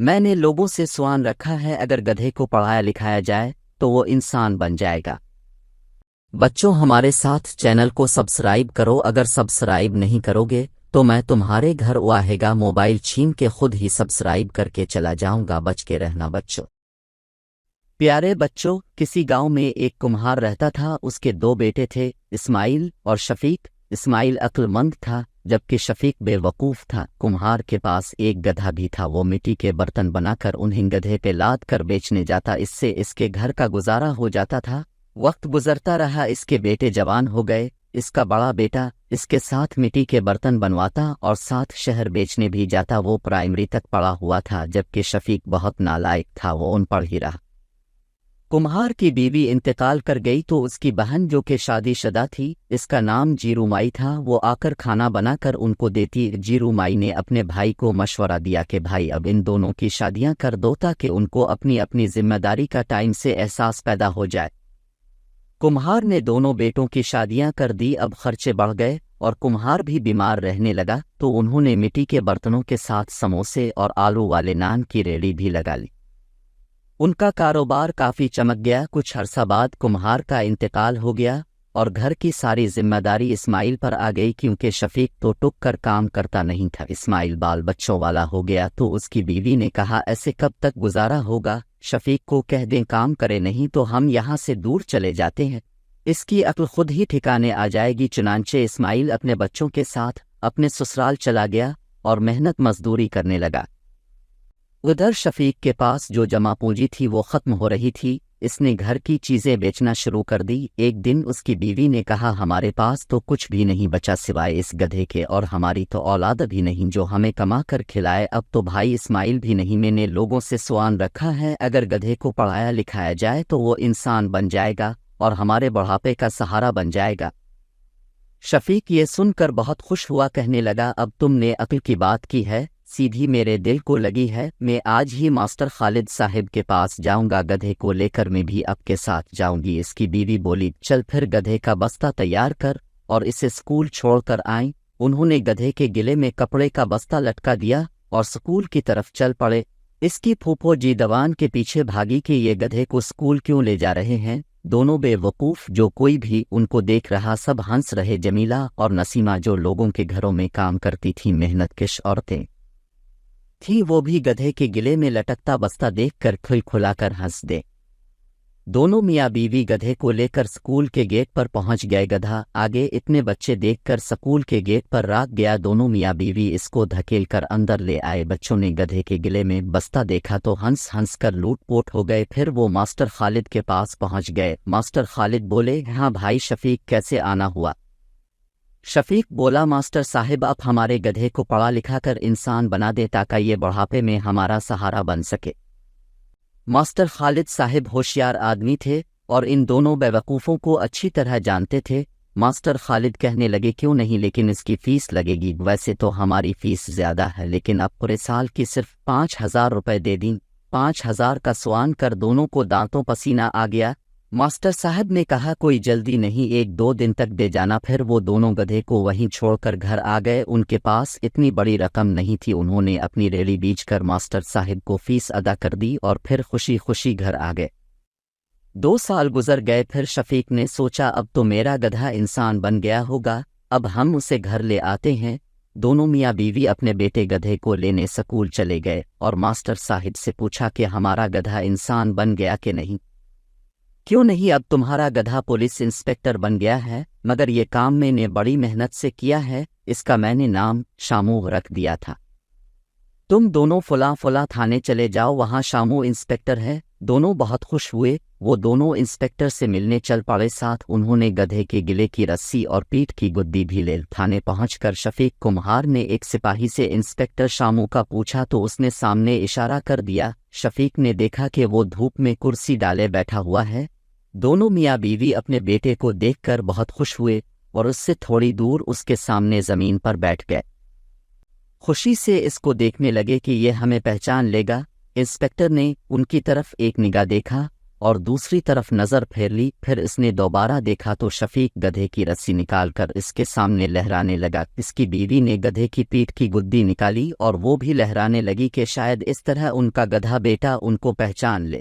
میں نے لوگوں سے سوال رکھا ہے، اگر گدھے کو پڑھایا لکھایا جائے تو وہ انسان بن جائے گا۔ بچوں، ہمارے ساتھ چینل کو سبسکرائب کرو، اگر سبسکرائب نہیں کرو گے تو میں تمہارے گھر آئے گا، موبائل چھین کے خود ہی سبسکرائب کر کے چلا جاؤں گا، بچ کے رہنا بچوں۔ پیارے بچوں، کسی گاؤں میں ایک کمہار رہتا تھا، اس کے دو بیٹے تھے، اسماعیل اور شفیق۔ اسماعیل عقل مند تھا جبکہ شفیق بے وقوف تھا۔ کمہار کے پاس ایک گدھا بھی تھا، وہ مٹی کے برتن بنا کر انہیں گدھے پہ لاد کر بیچنے جاتا، اس سے اس کے گھر کا گزارا ہو جاتا تھا۔ وقت گزرتا رہا، اس کے بیٹے جوان ہو گئے۔ اس کا بڑا بیٹا اس کے ساتھ مٹی کے برتن بنواتا اور ساتھ شہر بیچنے بھی جاتا۔ وہ پرائمری تک پڑھا ہوا تھا جبکہ شفیق بہت نالائق تھا، وہ ان پڑھ ہی رہا۔ کمہار کی بیوی انتقال کر گئی تو اس کی بہن جو کہ شادی شدہ تھی، اس کا نام جیرو مائی تھا، وہ آ کر کھانا بنا کر ان کو دیتی۔ جیرو مائی نے اپنے بھائی کو مشورہ دیا کہ بھائی اب ان دونوں کی شادیاں کر دو تاکہ ان کو اپنی اپنی ذمہ داری کا ٹائم سے احساس پیدا ہو جائے۔ کمہار نے دونوں بیٹوں کی شادیاں کر دی۔ اب خرچے بڑھ گئے اور کمہار بھی بیمار رہنے لگا تو انہوں نے مٹی کے برتنوں کے ساتھ سموسے اور آلو والے نان کی ریڑھی بھی لگا لی۔ ان کا کاروبار کافی چمک گیا۔ کچھ عرصہ بعد کمہار کا انتقال ہو گیا اور گھر کی ساری ذمہ داری اسماعیل پر آ گئی، کیونکہ شفیق تو ٹک کر کام کرتا نہیں تھا۔ اسماعیل بال بچوں والا ہو گیا تو اس کی بیوی نے کہا ایسے کب تک گزارا ہوگا، شفیق کو کہہ دیں کام کرے، نہیں تو ہم یہاں سے دور چلے جاتے ہیں، اس کی عقل خود ہی ٹھکانے آ جائے گی۔ چنانچہ اسماعیل اپنے بچوں کے ساتھ اپنے سسرال چلا گیا اور محنت مزدوری کرنے لگا۔ ادھر شفیق کے پاس جو جمع پونجی تھی وہ ختم ہو رہی تھی، اس نے گھر کی چیزیں بیچنا شروع کر دی۔ ایک دن اس کی بیوی نے کہا ہمارے پاس تو کچھ بھی نہیں بچا سوائے اس گدھے کے، اور ہماری تو اولاد بھی نہیں جو ہمیں کما کر کھلائے، اب تو بھائی اسماعیل بھی نہیں۔ میں نے لوگوں سے سوال رکھا ہے، اگر گدھے کو پڑھایا لکھایا جائے تو وہ انسان بن جائے گا اور ہمارے بڑھاپے کا سہارا بن جائے گا۔ شفیق یہ سن کر بہت خوش ہوا، کہنے لگا اب تم نے عقل کی بات کی ہے، سیدھی میرے دل کو لگی ہے، میں آج ہی ماسٹر خالد صاحب کے پاس جاؤں گا، گدھے کو لے کر میں بھی آپ کے ساتھ جاؤں گی۔ اس کی بیوی بولی چل پھر گدھے کا بستہ تیار کر اور اسے اسکول چھوڑ کر آئیں۔ انہوں نے گدھے کے گلے میں کپڑے کا بستہ لٹکا دیا اور اسکول کی طرف چل پڑے۔ اس کی پھوپھو جی دوان کے پیچھے بھاگی کہ یہ گدھے کو اسکول کیوں لے جا رہے ہیں۔ دونوں بے وقوف، جو کوئی بھی ان کو دیکھ رہا سب ہنس رہے۔ جمیلہ اور نسیمہ جو لوگوں کے گھروں میں کام کرتی تھیں، محنت کش عورتیں تھی، وہ بھی گدھے کے گلے میں لٹکتا بستہ دیکھ کر کھلا کر ہنس دے۔ دونوں میاں بیوی گدھے کو لے کر سکول کے گیٹ پر پہنچ گئے۔ گدھا آگے اتنے بچے دیکھ کر سکول کے گیٹ پر راک گیا۔ دونوں میاں بیوی اس کو دھکیل کر اندر لے آئے۔ بچوں نے گدھے کے گلے میں بستہ دیکھا تو ہنس ہنس کر لوٹ پوٹ ہو گئے۔ پھر وہ ماسٹر خالد کے پاس پہنچ گئے۔ ماسٹر خالد بولے ہاں بھائی شفیق کیسے آنا ہوا؟ شفیق بولا ماسٹر صاحب آپ ہمارے گدھے کو پڑھا لکھا کر انسان بنا دے تاکہ یہ بڑھاپے میں ہمارا سہارا بن سکے۔ ماسٹر خالد صاحب ہوشیار آدمی تھے اور ان دونوں بیوقوفوں کو اچھی طرح جانتے تھے۔ ماسٹر خالد کہنے لگے کیوں نہیں، لیکن اس کی فیس لگے گی، ویسے تو ہماری فیس زیادہ ہے لیکن اب پورے سال کی صرف 5,000 روپے دے دیں۔ 5,000 کا سوان کر دونوں کو دانتوں پسینہ آ گیا۔ ماسٹر صاحب نے کہا کوئی جلدی نہیں، 1-2 دن تک دے جانا۔ پھر وہ دونوں گدھے کو وہیں چھوڑ کر گھر آ گئے۔ ان کے پاس اتنی بڑی رقم نہیں تھی، انہوں نے اپنی ریڑھی بیچ کر ماسٹر صاحب کو فیس ادا کر دی اور پھر خوشی خوشی گھر آ گئے۔ 2 سال گزر گئے، پھر شفیق نے سوچا اب تو میرا گدھا انسان بن گیا ہوگا، اب ہم اسے گھر لے آتے ہیں۔ دونوں میاں بیوی اپنے بیٹے گدھے کو لینے سکول چلے گئے اور ماسٹر صاحب سے پوچھا کہ ہمارا گدھا انسان بن گیا کہ نہیں؟ کیوں نہیں، اب تمہارا گدھا پولیس انسپکٹر بن گیا ہے، مگر یہ کام میں نے بڑی محنت سے کیا ہے، اس کا میں نے نام شامو رکھ دیا تھا۔ تم دونوں فلاں فلاں تھانے چلے جاؤ، وہاں شامو انسپکٹر ہے۔ دونوں بہت خوش ہوئے، وہ دونوں انسپکٹر سے ملنے چل پڑے، ساتھ انہوں نے گدھے کے گلے کی رسی اور پیٹھ کی گدی بھی لے۔ تھانے پہنچ کر شفیق کمہار نے ایک سپاہی سے انسپکٹر شامو کا پوچھا تو اس نے سامنے اشارہ کر دیا۔ شفیق نے دیکھا کہ وہ دھوپ میں کرسی ڈالے بیٹھا ہوا ہے۔ دونوں میاں بیوی اپنے بیٹے کو دیکھ کر بہت خوش ہوئے اور اس سے تھوڑی دور اس کے سامنے زمین پر بیٹھ گئے۔ خوشی سے اس کو دیکھنے لگے کہ یہ ہمیں پہچان لے گا۔ انسپکٹر نے ان کی طرف ایک نگاہ دیکھا اور دوسری طرف نظر پھیر لی۔ پھر اس نے دوبارہ دیکھا تو شفیق گدھے کی رسی نکال کر اس کے سامنے لہرانے لگا۔ اس کی بیوی نے گدھے کی پیٹھ کی گدی نکالی اور وہ بھی لہرانے لگی کہ شاید اس طرح ان کا گدھا بیٹا ان کو پہچان لے۔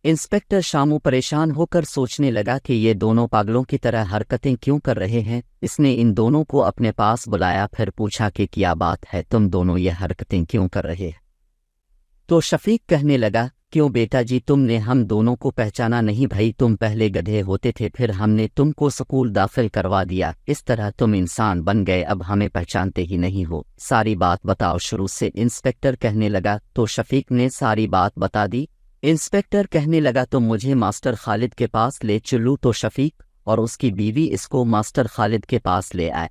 انسپکٹر شامو پریشان ہو کر سوچنے لگا کہ یہ دونوں پاگلوں کی طرح حرکتیں کیوں کر رہے ہیں۔ اس نے ان دونوں کو اپنے پاس بلایا، پھر پوچھا کہ کیا بات ہے، تم دونوں یہ حرکتیں کیوں کر رہے؟ تو شفیق کہنے لگا، کیوں بیٹا جی، تم نے ہم دونوں کو پہچانا نہیں بھائی؟ تم پہلے گدھے ہوتے تھے، پھر ہم نے تم کو سکول داخل کروا دیا، اس طرح تم انسان بن گئے، اب ہمیں پہچانتے ہی نہیں ہو، ساری بات بتاؤ شروع سے۔ انسپکٹر کہنے لگا۔ تو شفیق نے ساری بات بتا دی۔ انسپکٹر کہنے لگا، تم مجھے ماسٹر خالد کے پاس لے چلو۔ تو شفیق اور اس کی بیوی اس کو ماسٹر خالد کے پاس لے آئے۔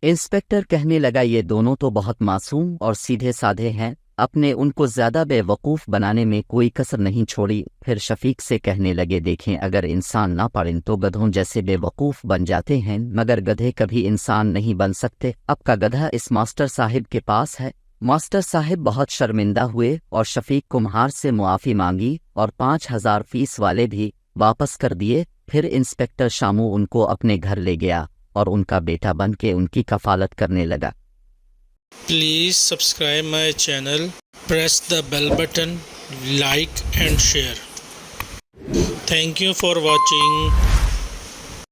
انسپکٹر کہنے لگا، یہ دونوں تو بہت معصوم اور سیدھے سادھے ہیں، اپنے ان کو زیادہ بے وقوف بنانے میں کوئی کسر نہیں چھوڑی۔ پھر شفیق سے کہنے لگے، دیکھیں اگر انسان نہ پڑھیں تو گدھوں جیسے بے وقوف بن جاتے ہیں، مگر گدھے کبھی انسان نہیں بن سکتے۔ اب کا گدھا اس ماسٹر صاحب کے پاس ہے۔ ماسٹر صاحب بہت شرمندہ ہوئے اور شفیق کمہار سے معافی مانگی اور 5000 فیس والے بھی واپس کر دیے۔ پھر انسپکٹر شامو ان کو اپنے گھر لے گیا اور ان کا بیٹا بن کے ان کی کفالت کرنے لگا۔ Please subscribe my channel, press the bell button, like and share. Thank you for watching.